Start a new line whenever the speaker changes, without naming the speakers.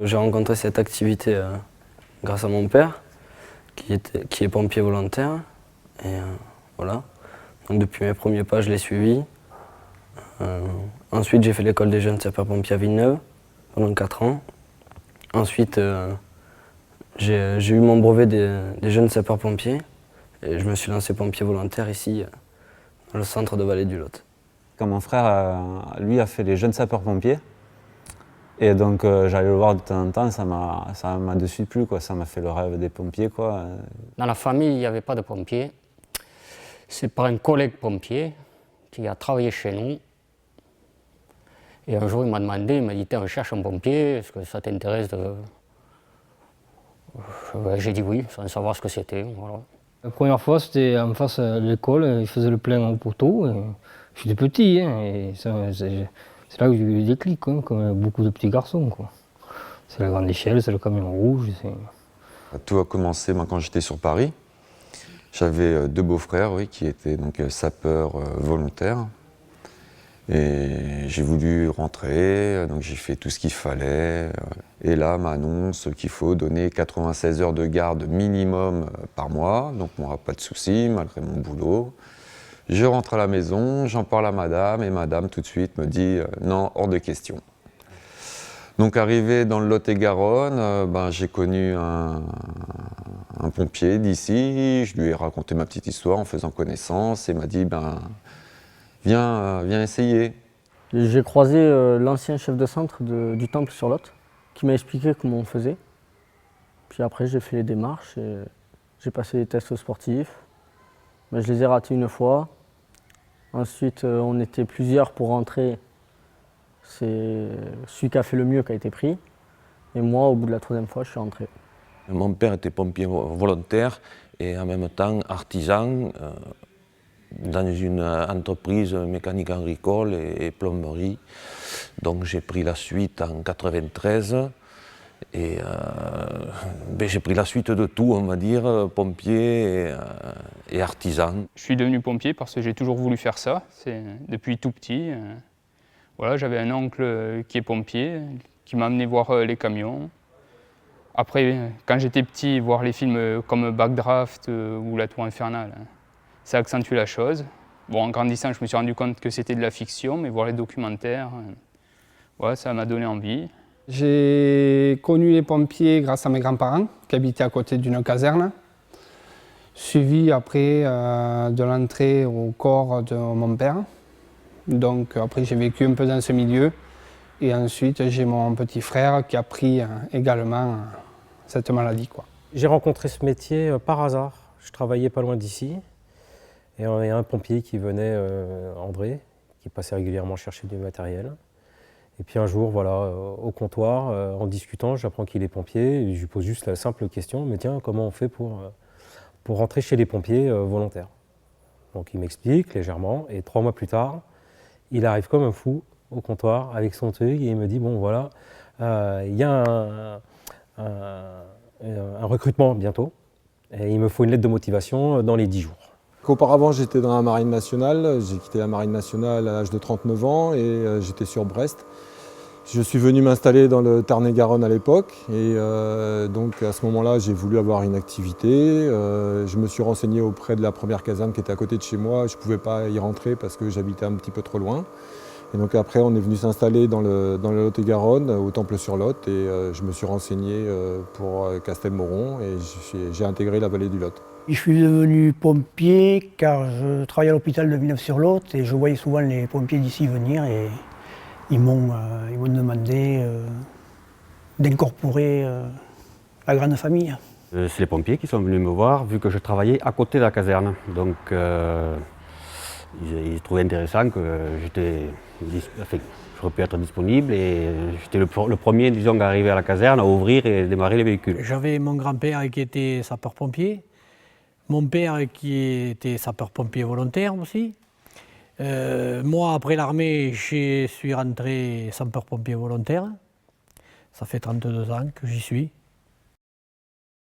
J'ai rencontré cette activité grâce à mon père, qui est pompier volontaire. Et voilà. Donc, depuis mes premiers pas, je l'ai suivi. Ensuite, j'ai fait l'école des jeunes sapeurs-pompiers à Villeneuve pendant 4 ans. Ensuite, j'ai eu mon brevet des jeunes sapeurs-pompiers et je me suis lancé pompier volontaire ici, dans le centre de Vallée du Lot.
Quand mon frère, lui, a fait les jeunes sapeurs-pompiers, et donc j'allais le voir de temps en temps, ça m'a de suite plu, quoi. Ça m'a fait le rêve des pompiers, quoi.
Dans la famille, il n'y avait pas de pompiers. C'est par un collègue pompier qui a travaillé chez nous. Et un jour, il m'a demandé, il m'a dit, on cherche un pompier, est-ce que ça t'intéresse de... J'ai dit oui, sans savoir ce que c'était. Voilà.
La première fois, c'était en face de l'école, ils faisaient le plein au poteau. J'étais petit, hein, et c'est là que j'ai eu le déclic, hein, comme beaucoup de petits garçons, quoi. C'est la grande échelle, c'est le camion rouge.
Tout a commencé quand j'étais sur Paris. J'avais 2 beaux-frères, oui, qui étaient donc sapeurs volontaires. Et j'ai voulu rentrer, donc j'ai fait tout ce qu'il fallait. Et là, m'annonce qu'il faut donner 96 heures de garde minimum par mois. Donc moi, pas de souci, malgré mon boulot. Je rentre à la maison, j'en parle à madame, et madame tout de suite me dit non, hors de question. Donc arrivé dans le Lot-et-Garonne, j'ai connu un pompier d'ici. Je lui ai raconté ma petite histoire en faisant connaissance et m'a dit viens essayer.
J'ai croisé l'ancien chef de centre du Temple sur Lot, qui m'a expliqué comment on faisait. Puis après, j'ai fait les démarches et j'ai passé les tests sportifs. Mais je les ai ratés une fois. Ensuite, on était plusieurs pour rentrer. C'est celui qui a fait le mieux qui a été pris. Et moi, au bout de la 3e fois, je suis rentré.
Mon père était pompier volontaire et en même temps artisan dans une entreprise mécanique agricole et plomberie. Donc j'ai pris la suite en 93 et j'ai pris la suite de tout, on va dire, pompier et artisan.
Je suis devenu pompier parce que j'ai toujours voulu faire ça, depuis tout petit. Voilà, j'avais un oncle qui est pompier, qui m'a amené voir les camions. Après, quand j'étais petit, voir les films comme Backdraft ou La Tour Infernale, ça accentue la chose. Bon, en grandissant, je me suis rendu compte que c'était de la fiction, mais voir les documentaires, voilà, ça m'a donné envie.
J'ai connu les pompiers grâce à mes grands-parents, qui habitaient à côté d'une caserne, suivi après de l'entrée au corps de mon père. Donc après, j'ai vécu un peu dans ce milieu. Et ensuite, j'ai mon petit frère qui a pris également cette maladie, quoi.
J'ai rencontré ce métier par hasard. Je travaillais pas loin d'ici. Et il y a un pompier qui venait, André, qui passait régulièrement chercher du matériel. Et puis un jour, voilà, au comptoir, en discutant, j'apprends qu'il est pompier. Et je lui pose juste la simple question, mais tiens, comment on fait pour rentrer chez les pompiers volontaires? Donc il m'explique légèrement, et 3 mois plus tard, il arrive comme un fou au comptoir avec son truc et il me dit, bon voilà, il y a un recrutement bientôt et il me faut une lettre de motivation dans les 10 jours.
Auparavant, j'étais dans la Marine nationale. J'ai quitté la Marine nationale à l'âge de 39 ans et j'étais sur Brest. Je suis venu m'installer dans le Tarn-et-Garonne à l'époque et donc à ce moment-là, j'ai voulu avoir une activité. Je me suis renseigné auprès de la première caserne qui était à côté de chez moi. Je ne pouvais pas y rentrer parce que j'habitais un petit peu trop loin. Et donc après, on est venu s'installer dans le Lot-et-Garonne, au Temple-sur-Lot, et je me suis renseigné pour Castelmoron et j'ai intégré la vallée du Lot.
Je suis devenu pompier car je travaillais à l'hôpital de Villeneuve-sur-Lot et je voyais souvent les pompiers d'ici venir et ils m'ont demandé d'incorporer la grande famille.
C'est les pompiers qui sont venus me voir vu que je travaillais à côté de la caserne. Donc ils trouvaient intéressant que j'aurais pu être disponible et j'étais le premier, disons, à arriver à la caserne, à ouvrir et démarrer les véhicules.
J'avais mon grand-père qui était sapeur-pompier, mon père qui était sapeur-pompier volontaire aussi. Moi, après l'armée, je suis rentré sapeur-pompier volontaire. Ça fait 32 ans que j'y suis.